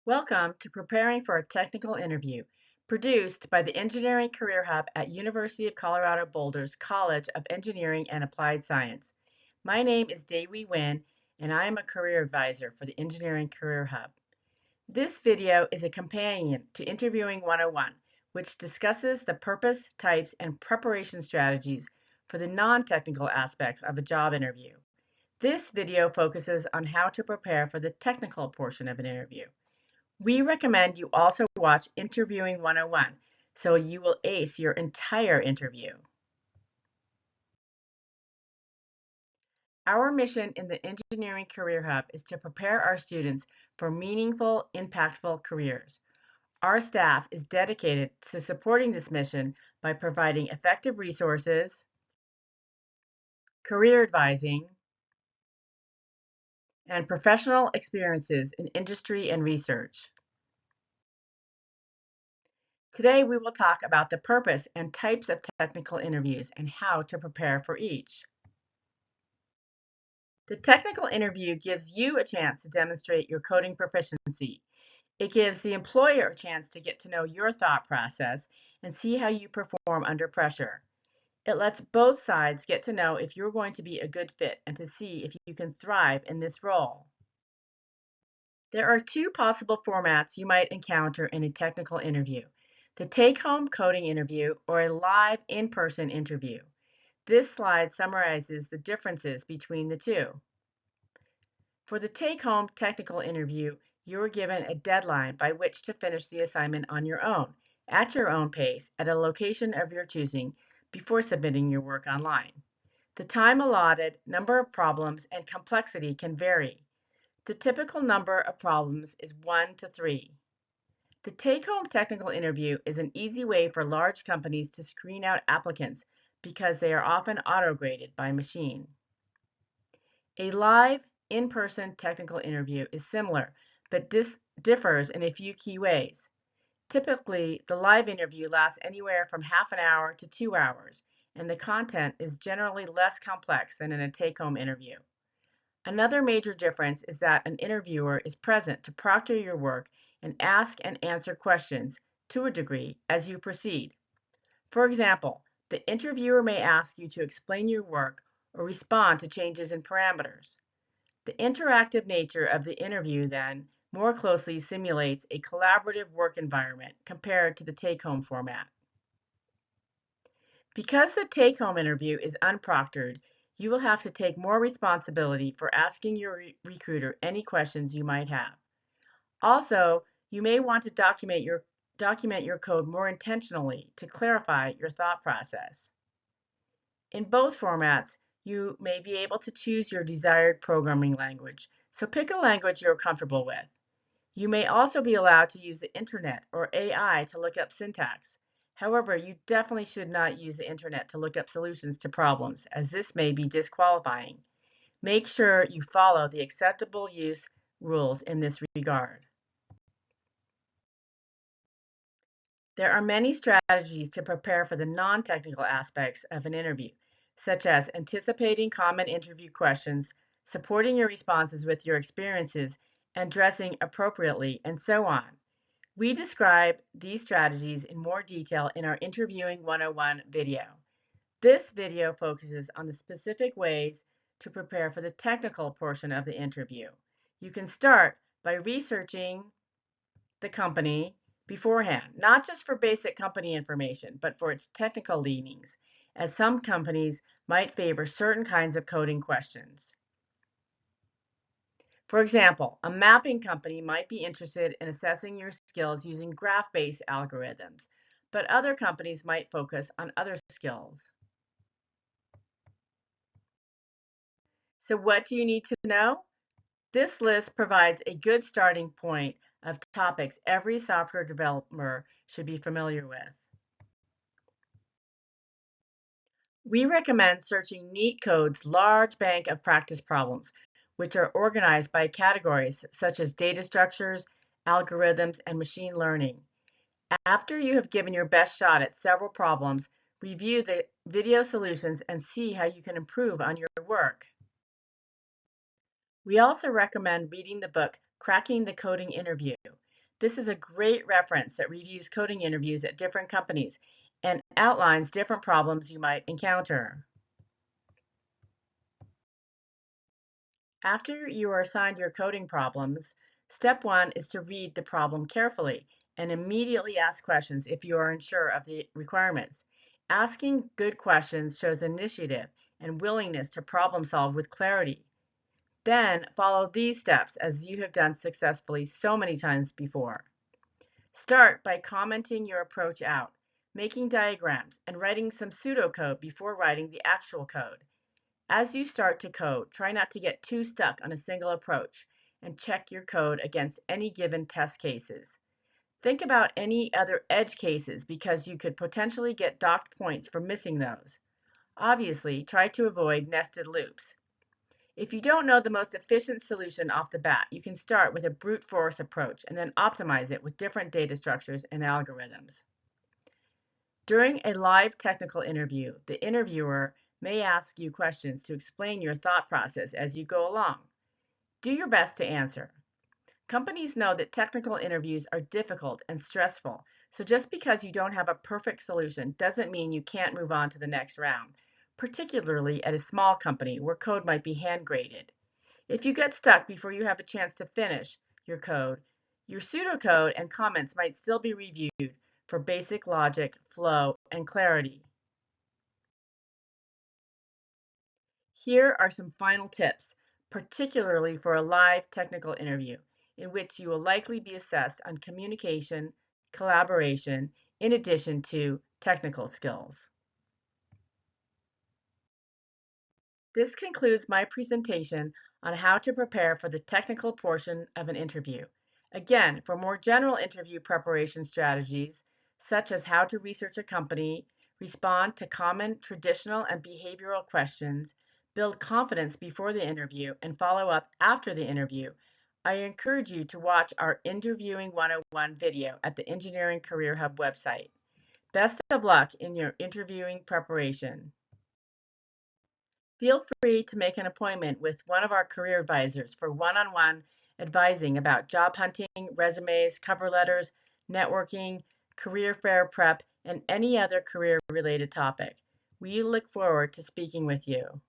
Welcome to Preparing for a Technical Interview, produced by the Engineering Career Hub at University of Colorado Boulder's College of Engineering and Applied Science. My name is Dewi, and I am a career advisor for the Engineering Career Hub. This video is a companion to Interviewing 101, which discusses the purpose, types, and preparation strategies for the non-technical aspects of a job interview. This video focuses on how to prepare for the technical portion of an interview. We recommend you also watch Interviewing 101 so you will ace your entire interview. Our mission in the Engineering Career Hub is to prepare our students for meaningful, impactful careers. Our staff is dedicated to supporting this mission by providing effective resources, career advising, and professional experiences in industry and research. Today, we will talk about the purpose and types of technical interviews and how to prepare for each. The technical interview gives you a chance to demonstrate your coding proficiency. It gives the employer a chance to get to know your thought process and see how you perform under pressure. It lets both sides get to know if you're going to be a good fit and to see if you can thrive in this role. There are two possible formats you might encounter in a technical interview: the take-home coding interview or a live in-person interview. This slide summarizes the differences between the two. For the take-home technical interview, you are given a deadline by which to finish the assignment on your own, at your own pace, at a location of your choosing, before submitting your work online. The time allotted, number of problems, and complexity can vary. The typical number of problems is 1 to 3. The take-home technical interview is an easy way for large companies to screen out applicants because they are often auto-graded by machine. A live, in-person technical interview is similar, but differs in a few key ways. Typically, the live interview lasts anywhere from half an hour to 2 hours, and the content is generally less complex than in a take-home interview. Another major difference is that an interviewer is present to proctor your work and ask and answer questions, to a degree, as you proceed. For example, the interviewer may ask you to explain your work or respond to changes in parameters. The interactive nature of the interview, then, more closely simulates a collaborative work environment compared to the take-home format. Because the take-home interview is unproctored, you will have to take more responsibility for asking your recruiter any questions you might have. Also, you may want to document your code more intentionally to clarify your thought process. In both formats, you may be able to choose your desired programming language, so pick a language you're comfortable with. You may also be allowed to use the internet or AI to look up syntax. However, you definitely should not use the internet to look up solutions to problems, as this may be disqualifying. Make sure you follow the acceptable use rules in this regard. There are many strategies to prepare for the non-technical aspects of an interview, such as anticipating common interview questions, supporting your responses with your experiences, and dressing appropriately, and so on. We describe these strategies in more detail in our Interviewing 101 video. This video focuses on the specific ways to prepare for the technical portion of the interview. You can start by researching the company beforehand, not just for basic company information, but for its technical leanings, as some companies might favor certain kinds of coding questions. For example, a mapping company might be interested in assessing your skills using graph-based algorithms, but other companies might focus on other skills. So what do you need to know? This list provides a good starting point of topics every software developer should be familiar with. We recommend searching NeetCode's large bank of practice problems, which are organized by categories such as data structures, algorithms, and machine learning. After you have given your best shot at several problems, review the video solutions and see how you can improve on your work. We also recommend reading the book Cracking the Coding Interview. This is a great reference that reviews coding interviews at different companies and outlines different problems you might encounter. After you are assigned your coding problems, step one is to read the problem carefully and immediately ask questions if you are unsure of the requirements. Asking good questions shows initiative and willingness to problem solve with clarity. Then follow these steps as you have done successfully so many times before. Start by commenting your approach out, making diagrams, and writing some pseudocode before writing the actual code. As you start to code, try not to get too stuck on a single approach and check your code against any given test cases. Think about any other edge cases because you could potentially get docked points for missing those. Obviously, try to avoid nested loops. If you don't know the most efficient solution off the bat, you can start with a brute force approach and then optimize it with different data structures and algorithms. During a live technical interview, the interviewer may ask you questions to explain your thought process as you go along. Do your best to answer. Companies know that technical interviews are difficult and stressful, so just because you don't have a perfect solution doesn't mean you can't move on to the next round, particularly at a small company where code might be hand graded. If you get stuck before you have a chance to finish your code, your pseudocode and comments might still be reviewed for basic logic, flow, and clarity. Here are some final tips, particularly for a live technical interview, in which you will likely be assessed on communication, collaboration, in addition to technical skills. This concludes my presentation on how to prepare for the technical portion of an interview. Again, for more general interview preparation strategies, such as how to research a company, respond to common traditional and behavioral questions, build confidence before the interview, and follow up after the interview, I encourage you to watch our Interviewing 101 video at the Engineering Career Hub website. Best of luck in your interviewing preparation. Feel free to make an appointment with one of our career advisors for one-on-one advising about job hunting, resumes, cover letters, networking, career fair prep, and any other career-related topic. We look forward to speaking with you.